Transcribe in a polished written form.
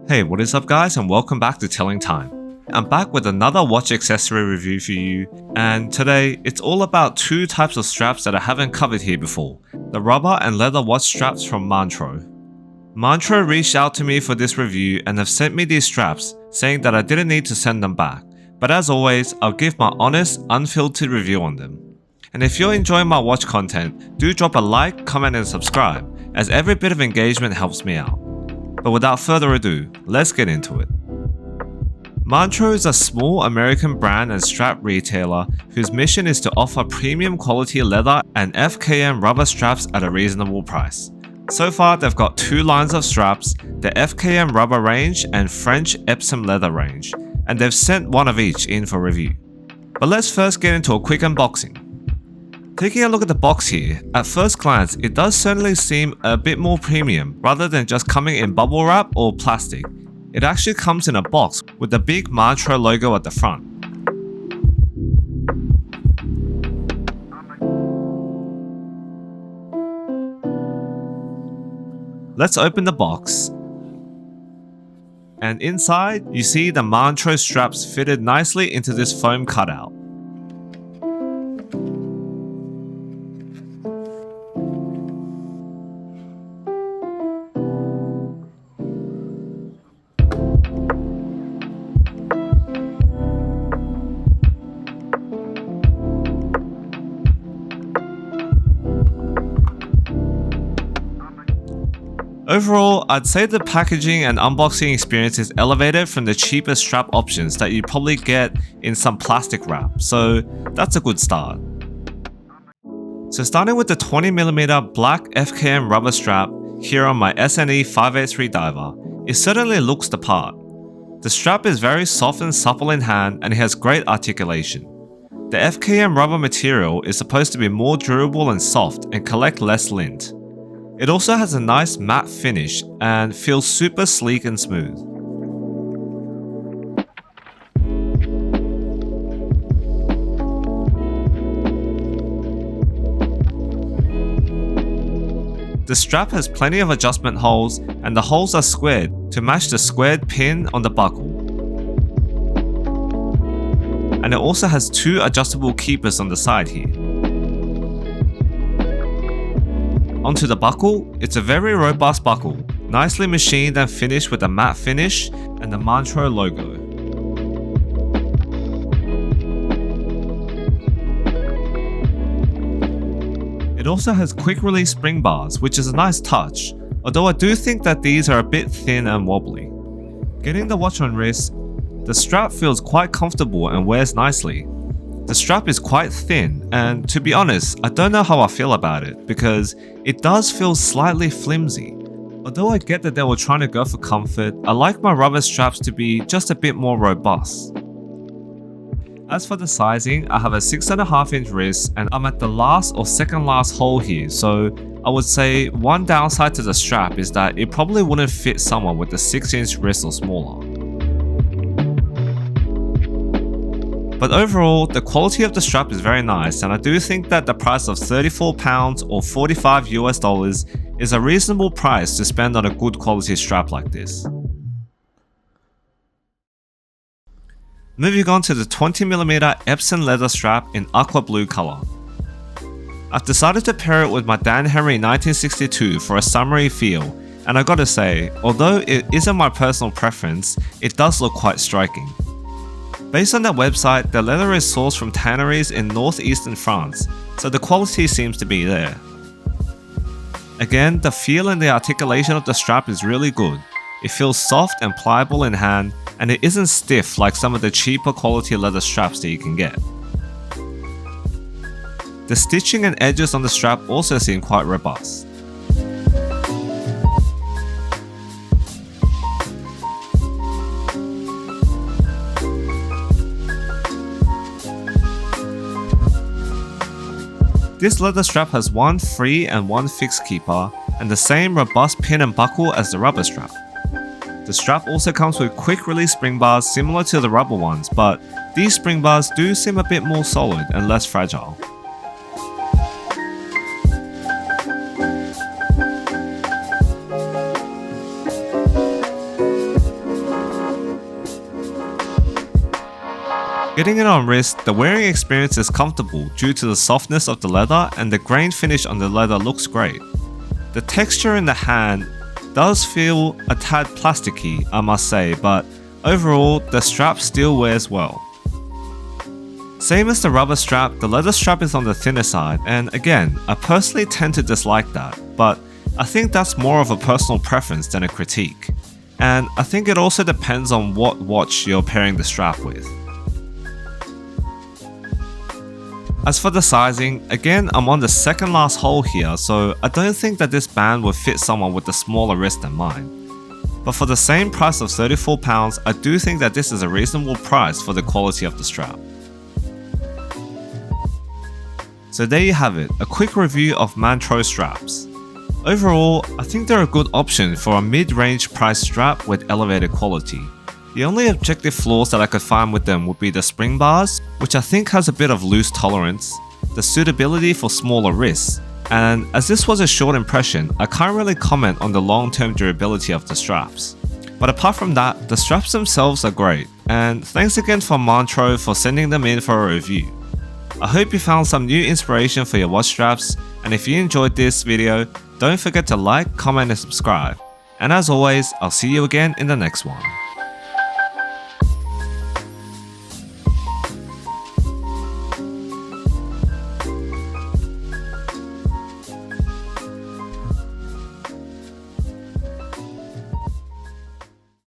Hey, what is up guys, and welcome back to Telling Time. I'm back with another watch accessory review for you, and today it's all about two types of straps that I haven't covered here before, the rubber and leather watch straps from Montreux. Montreux reached out to me for this review and have sent me these straps, saying that I didn't need to send them back, but as always, I'll give my honest, unfiltered review on them. And if you're enjoying my watch content, do drop a like, comment and subscribe, as every bit of engagement helps me out. But without further ado, let's get into it. Montreux is a small American brand and strap retailer whose mission is to offer premium quality leather and FKM rubber straps at a reasonable price. So far, they've got two lines of straps, the FKM rubber range and French epsom leather range, and they've sent one of each in for review. But let's first get into a quick unboxing. Taking a look at the box here, at first glance it does certainly seem a bit more premium rather than just coming in bubble wrap or plastic. It actually comes in a box with the big Montreux logo at the front. Let's open the box. And inside you see the Montreux straps fitted nicely into this foam cutout. Overall, I'd say the packaging and unboxing experience is elevated from the cheaper strap options that you probably get in some plastic wrap, so that's a good start. So starting with the 20mm black FKM rubber strap here on my SNE 583 diver, it certainly looks the part. The strap is very soft and supple in hand and it has great articulation. The FKM rubber material is supposed to be more durable and soft and collect less lint. It also has a nice matte finish and feels super sleek and smooth. The strap has plenty of adjustment holes and the holes are squared to match the squared pin on the buckle. And it also has two adjustable keepers on the side here. Onto the buckle, it's a very robust buckle, nicely machined and finished with a matte finish and the Montreux logo. It also has quick release spring bars, which is a nice touch, although I do think that these are a bit thin and wobbly. Getting the watch on wrist, the strap feels quite comfortable and wears nicely. The strap is quite thin, and to be honest, I don't know how I feel about it because it does feel slightly flimsy. Although I get that they were trying to go for comfort, I like my rubber straps to be just a bit more robust. As for the sizing, I have a 6.5-inch wrist and I'm at the last or second last hole here, so I would say one downside to the strap is that it probably wouldn't fit someone with a 6-inch wrist or smaller. But overall, the quality of the strap is very nice, and I do think that the price of £34 or $45 is a reasonable price to spend on a good quality strap like this. Moving on to the 20mm epsom leather strap in aqua blue color. I've decided to pair it with my Dan Henry 1962 for a summery feel, and I gotta say, although it isn't my personal preference, it does look quite striking. Based on their website, the leather is sourced from tanneries in northeastern France, so the quality seems to be there. Again, the feel and the articulation of the strap is really good. It feels soft and pliable in hand, and it isn't stiff like some of the cheaper quality leather straps that you can get. The stitching and edges on the strap also seem quite robust. This leather strap has one free and one fixed keeper, and the same robust pin and buckle as the rubber strap. The strap also comes with quick release spring bars similar to the rubber ones, but these spring bars do seem a bit more solid and less fragile. Getting it on wrist, the wearing experience is comfortable due to the softness of the leather, and the grain finish on the leather looks great. The texture in the hand does feel a tad plasticky, I must say, but overall the strap still wears well. Same as the rubber strap, the leather strap is on the thinner side, and again, I personally tend to dislike that, but I think that's more of a personal preference than a critique. And I think it also depends on what watch you're pairing the strap with. As for the sizing, again I'm on the second last hole here, so I don't think that this band would fit someone with a smaller wrist than mine. But for the same price of £34, I do think that this is a reasonable price for the quality of the strap. So there you have it, a quick review of Montreux Straps. Overall, I think they're a good option for a mid-range price strap with elevated quality. The only objective flaws that I could find with them would be the spring bars, which I think has a bit of loose tolerance, the suitability for smaller wrists, and as this was a short impression, I can't really comment on the long-term durability of the straps. But apart from that, the straps themselves are great, and thanks again for Montreux for sending them in for a review. I hope you found some new inspiration for your watch straps, and if you enjoyed this video, don't forget to like, comment and subscribe. And as always, I'll see you again in the next one.